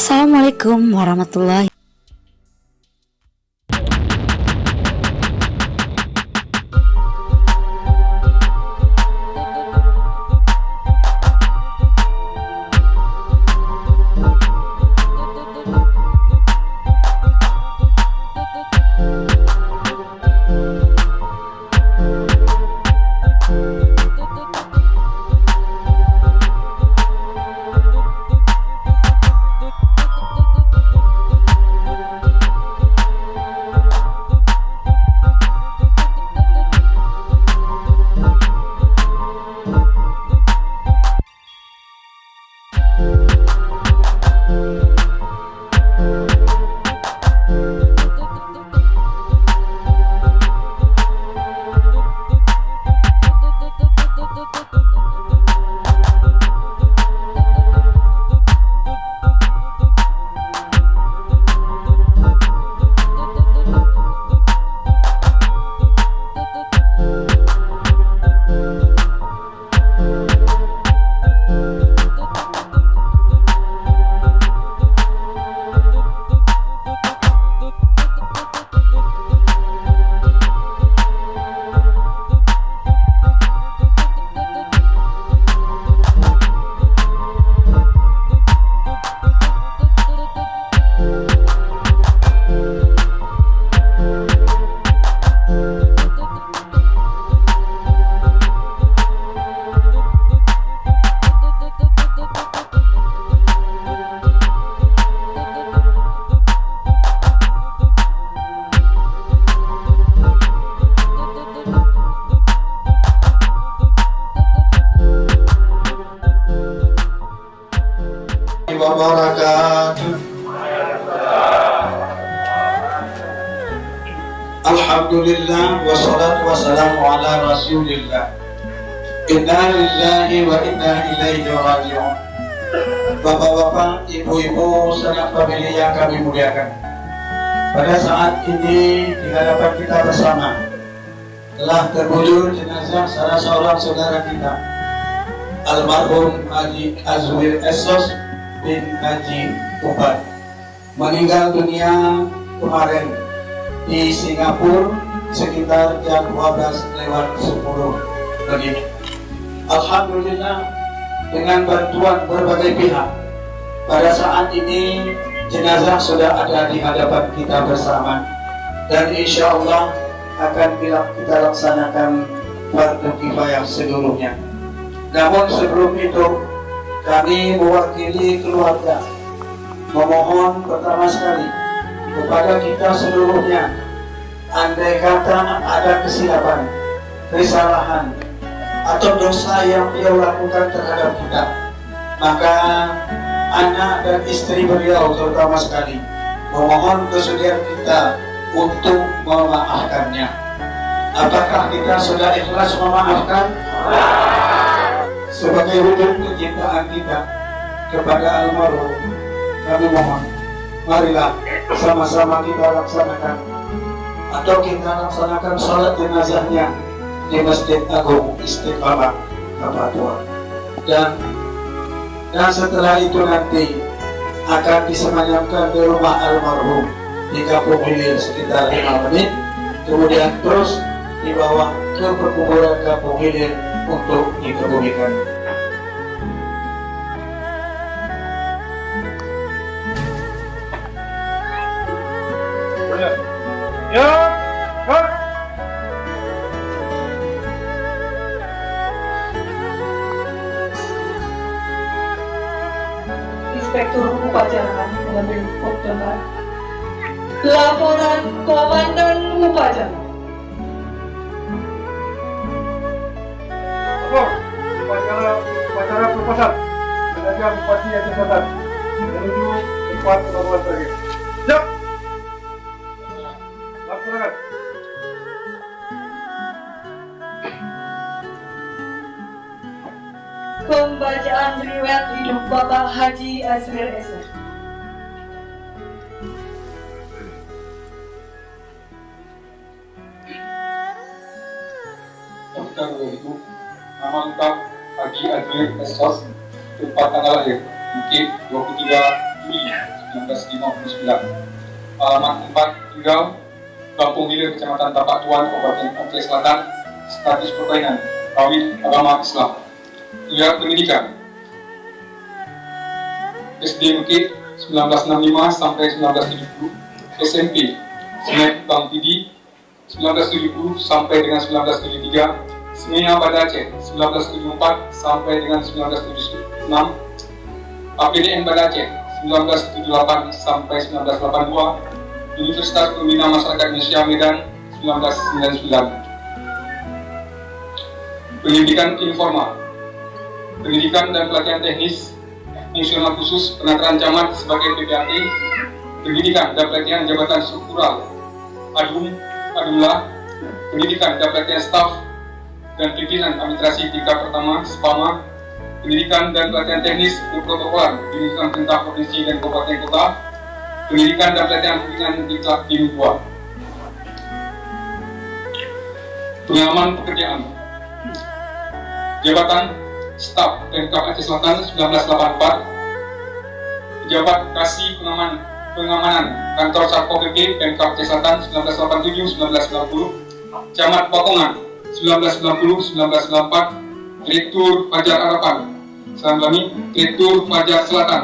Assalamualaikum warahmatullahi. Wabarakatuh. Alhamdulillah wassalatu wassalamu ala rasulillah. Inna lillahi wa inna ilaihi raji'un. Bapak-bapak, ibu-ibu, sanak famili yang kami muliakan, pada saat ini di hadapan kita bersama telah terbujur jenazah salah seorang saudara kita, almarhum Haji Azwir Esos bin Haji Upan, meninggal dunia kemarin di Singapura sekitar jam 12:10 menit. Alhamdulillah, dengan bantuan berbagai pihak, pada saat ini jenazah sudah ada di hadapan kita bersama, dan insya Allah akan kita laksanakan fardu kifayah seluruhnya. Namun sebelum itu, kami mewakili keluarga memohon pertama sekali kepada kita seluruhnya, andai kata ada kesilapan, kesalahan, atau dosa yang beliau lakukan terhadap kita, maka anak dan istri beliau terutama sekali memohon kesudian kita untuk memaafkannya. Apakah kita sudah ikhlas memaafkan? Sebagai wujud kecintaan kita kepada almarhum, kami mohon, marilah sama-sama kita laksanakan, atau kita laksanakan sholat jenazahnya di Masjid Agung Istiqamah Kapatua. Dan setelah itu nanti akan disemayamkan di rumah almarhum di Kampung Hilir sekitar 5 menit, kemudian terus dibawa ke perkuburan Kampung Hilir untuk dikebumikan. Inspektur Upacara mengambil fotonya. Laporan Komandan Upacara. Upacara proposal Penajam Bupati Aceh Selatan menuju tempat pembuatan terakhir. Siap. Laksanakan. Pembacaan riwayat hidup Bapak Haji Azwir Esos. Daftar Ibu, nama lengkap Haji Azwir Esos, tempat tanggal lahir Bukit 23 Juli 1959. Alamat 4 tinggal Kampung Hilir, Kecamatan Tapak Tuan, Kabupaten Aceh Selatan. Status perkahwinan kawin agama Islam. Riwayat pendidikan SD Bukit 1965 sampai 1970, SMP Semek Bang Pidi 1970 sampai dengan 1973, Semea Banda Aceh 1974 sampai dengan 1976, APDN Banda Aceh 1978 sampai 1982, Universitas Pembina Masyarakat Indonesia Medan 1999. Pendidikan informal, pendidikan dan pelatihan teknis, fungsional khusus penataran camat sebagai PPAT, pendidikan dan pelatihan jabatan struktural, Adumlah, pendidikan dan pelatihan staf dan pimpinan administrasi tingkat pertama (SPAMA), pendidikan dan pelatihan teknis keprotokolan di lingkungan perintah provinsi dan kabupaten kota, pendidikan dan pelatihan pimpinan diklat tim 2. Pengalaman pekerjaan, jabatan staf Pemkab Aceh Selatan 1984, pejabat kasih pengamanan kantor Satpol PP Pemkab Aceh Selatan 1987-1990, Camat Pakongan 1990-1994, Direktur Fajar Harapan Selambami, Direktur Fajar Selatan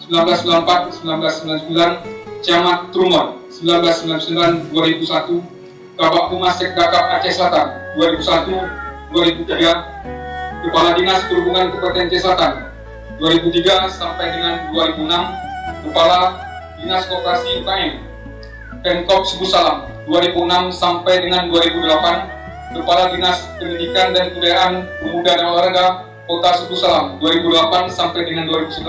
1994-1999, Camat Trumon 1999-2001, Kabak Humas Sekdakap Aceh Selatan 2001-2003, Kepala Dinas Perhubungan Kabupaten Aceh Selatan 2003 sampai dengan 2006, Kepala Dinas Koperasi UKM Pemkab Suku Salam 2006 sampai dengan 2008, Kepala Dinas Pendidikan dan Kebudayaan Pemuda dan Olahraga Kota Suku Salam 2008 sampai dengan 2011,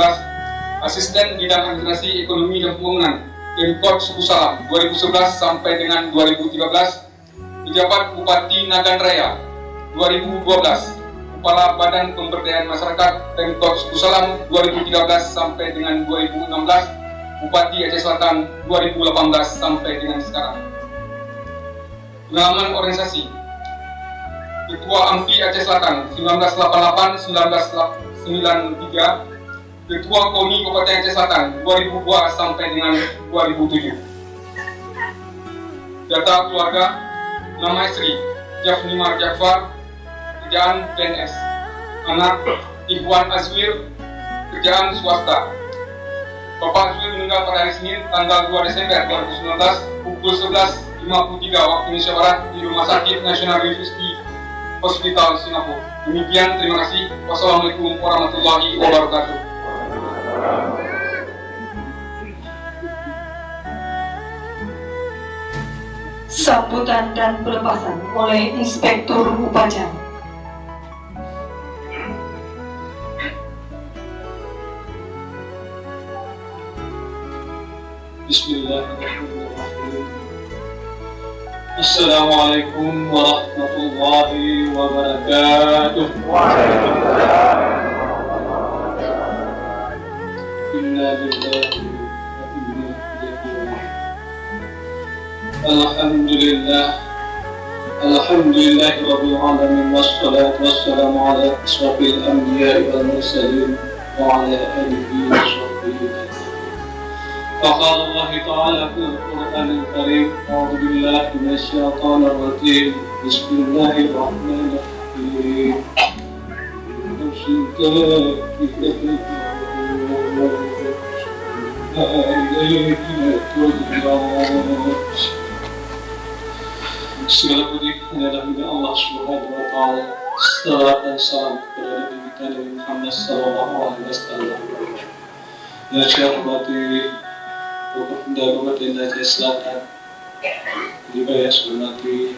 Asisten Bidang Administrasi Ekonomi dan Pembangunan Pemkab Suku Salam 2011 sampai dengan 2013, Pejabat Bupati Nagan Raya 2012, Kepala Badan Pemberdayaan Masyarakat Pemkab Suku Salam 2013 sampai dengan 2016, Bupati Aceh Selatan 2018 sampai dengan sekarang. Pengalaman organisasi, Ketua AMPI Aceh Selatan 1988-1993, Ketua KONI Kabupaten Aceh Selatan 2002 sampai dengan 2007. Data keluarga, nama istri Jafnimar Jafar, kerjaan PNS, anak Ikhwan Azwir, kerjaan swasta. Bapak Azwir meninggal pada hari Senin tanggal 2 Desember 2019 pukul 11.53 waktu Indonesia Barat di Rumah Sakit National University Hospital Singapura. Demikian, terima kasih. Wassalamualaikum warahmatullahi wabarakatuh. Sambutan dan pelepasan oleh Inspektur Upacara. Bismillahirrahmanirrahim. Assalamualaikum warahmatullahi wabarakatuh. Inna lillahi wa inna ilaihi raji'un. Alhamdulillahi rabbil alamin, wassalatu wassalamu ala asrafil anbiya'i wal mursalin wa ala alihi wa sahbihi. فقال الله تعالى في القرآن الكريم: أعوذ بالله من الشيطان الرجيم، بسم الله الرحمن الرحيم. Segala puji adalah milik Allah Subhanahu wa Ta'ala. Salawat dan salam kepada Nabi kita Muhammad sallallahu alaihi wasallam. Yang saya hormati Bapak Pendana Kabupaten Aceh Selatan, juga yang saya hormati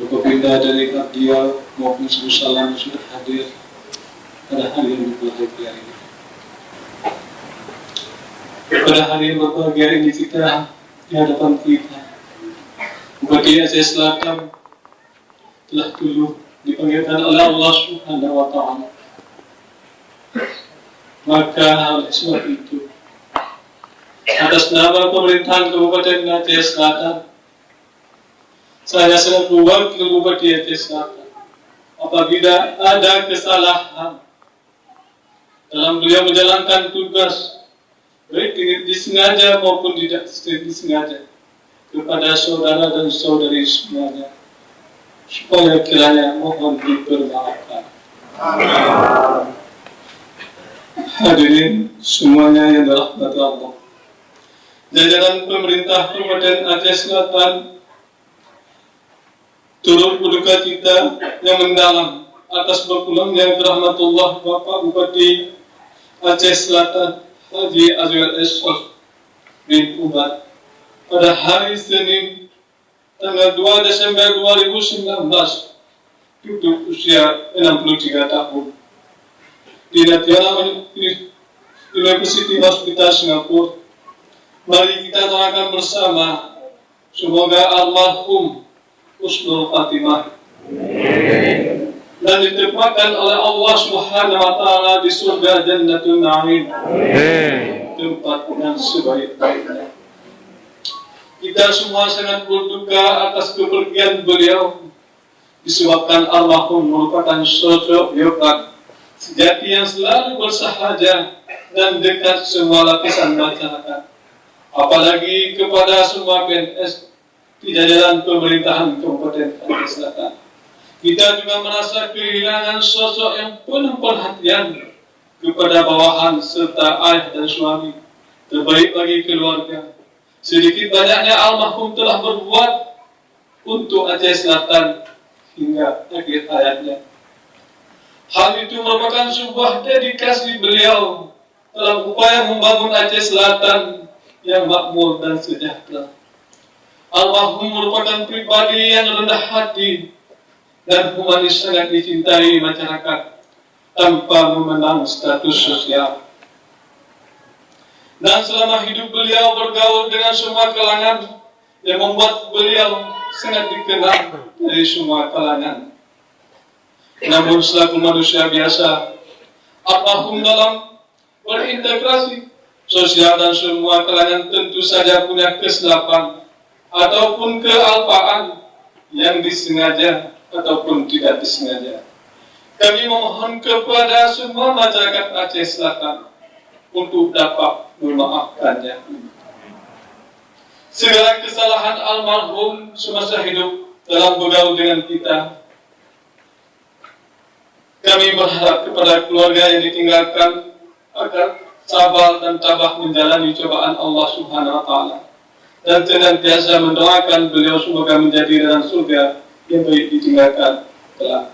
Bapak Pindah dari Abdial maupun Suku Salam sudah hadir pada hari yang berbahagia ini. Pada hari yang berbahagia ini kita di hadapan kita, Bupati Aceh Selatan telah dulu dipanggilkan oleh Allah Subhanahu wa Ta'ala. Maka oleh sebab itu, atas nama pemerintahan Kabupaten Aceh Selatan, saya selaku wakil Bupati Aceh Selatan, apabila ada kesalahan dalam beliau menjalankan tugas baik disengaja maupun tidak disengaja, kepada saudara dan saudari semuanya, supaya kiranya mohon dipermaafkan. Hadirin semuanya yang dirahmati Allah, jajaran pemerintah Kabupaten Aceh Selatan turut berduka cita yang mendalam atas berpulangnya rahmatullah Bapak Bupati Aceh Selatan Haji Azwar Essof bin Umar pada hari Senin tanggal 2 Desember 2019 duduk usia 63 tahun di Natiana University Hospital Singapura. Mari kita doakan bersama, semoga almarhum husnul khatimah dan ditempatkan oleh Allah Subhanahu wa taala di surga Jannatul Na'im, tempat yang sebaik-baiknya. Kita semua sangat berduka atas kepergian beliau, disebabkan almarhum merupakan sosok hebat sejati yang selalu bersahaja dan dekat semua lapisan masyarakat, apalagi kepada semua PNS di jajaran pemerintahan Kabupaten Aceh Selatan. Kita juga merasa kehilangan sosok yang penuh perhatian kepada bawahan serta ayah dan suami terbaik bagi keluarga. Sedikit banyaknya almarhum telah berbuat untuk Aceh Selatan hingga akhir hayatnya. Hal itu merupakan sebuah dedikasi beliau dalam upaya membangun Aceh Selatan yang makmur dan sejahtera. Almarhum merupakan pribadi yang rendah hati dan humanis, sangat dicintai masyarakat tanpa memandang status sosial. Dan selama hidup beliau bergaul dengan semua kalangan yang membuat beliau sangat dikenal dari semua kalangan. Namun selaku manusia biasa, almarhum dalam berintegrasi sosial dan semua kalangan tentu saja punya kesilapan ataupun kealpaan yang disengaja ataupun tidak disengaja. Kami memohon kepada semua masyarakat Aceh Selatan untuk dapat memaafkannya. Segala kesalahan almarhum semasa hidup dalam bergaul dengan kita, kami berharap kepada keluarga yang ditinggalkan agar sabar dan tabah menjalani cobaan Allah Subhanahu wa taala, dan senantiasa mendoakan beliau semoga menjadi dalam surga yang baik ditinggalkan kelak.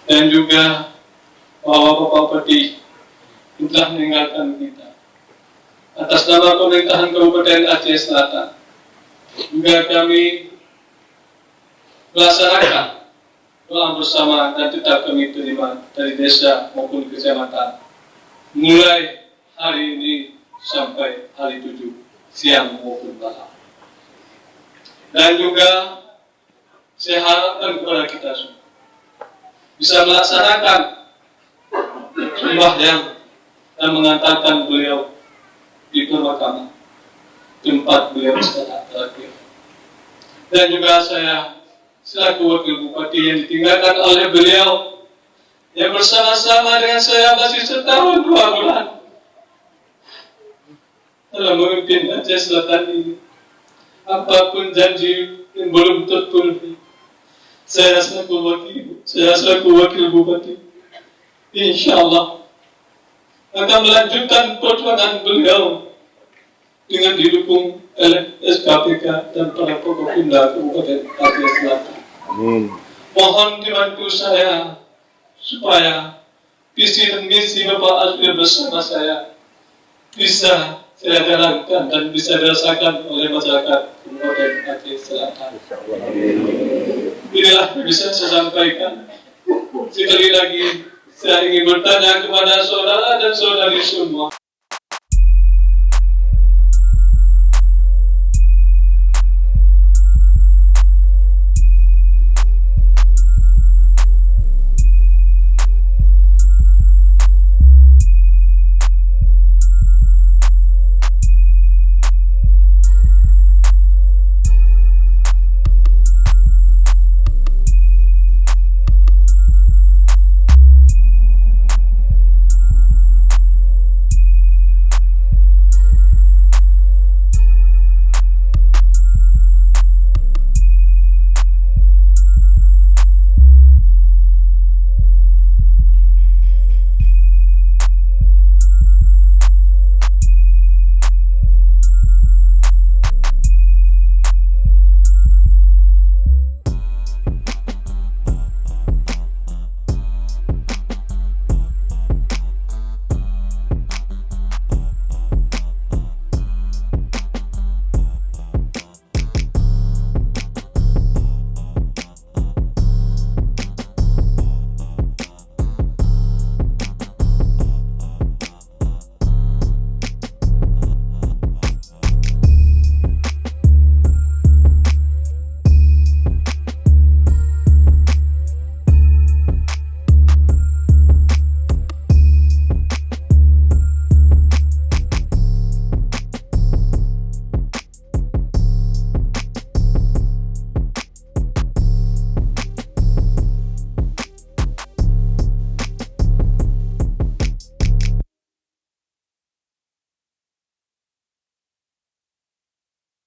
Dan juga Bapak Bupati yang telah meninggalkan kita, atas nama pemerintahan Kabupaten Aceh Selatan juga kami melaksanakan doa bersama dan tetap kami terima dari desa maupun kecamatan mulai hari ini sampai hari 7 siang maupun malam. Dan juga saya harapkan kepada kita semua bisa melaksanakan sembahyang dan mengantarkan beliau di pemakaman tempat beliau istirahat terakhir. Dan juga saya selaku wakil bupati yang ditinggalkan oleh beliau yang bersama-sama dengan saya masih setahun 2 bulan dalam memimpin Aceh Selatan ini. Apapun janji yang belum terpenuhi, saya selaku wakil bupati, insya Allah akan melanjutkan perjuangan beliau dengan didukung oleh SKPK dan para pokok Pemda Kabupaten Aceh Selatan. Mohon dibantu saya supaya visi dan misi Bapak Azwar bersama saya bisa saya jalankan dan bisa dirasakan oleh masyarakat Kabupaten Aceh Selatan. Inilah yang bisa saya sampaikan. Sekali lagi saya ingin bertanya kepada saudara dan saudari semua.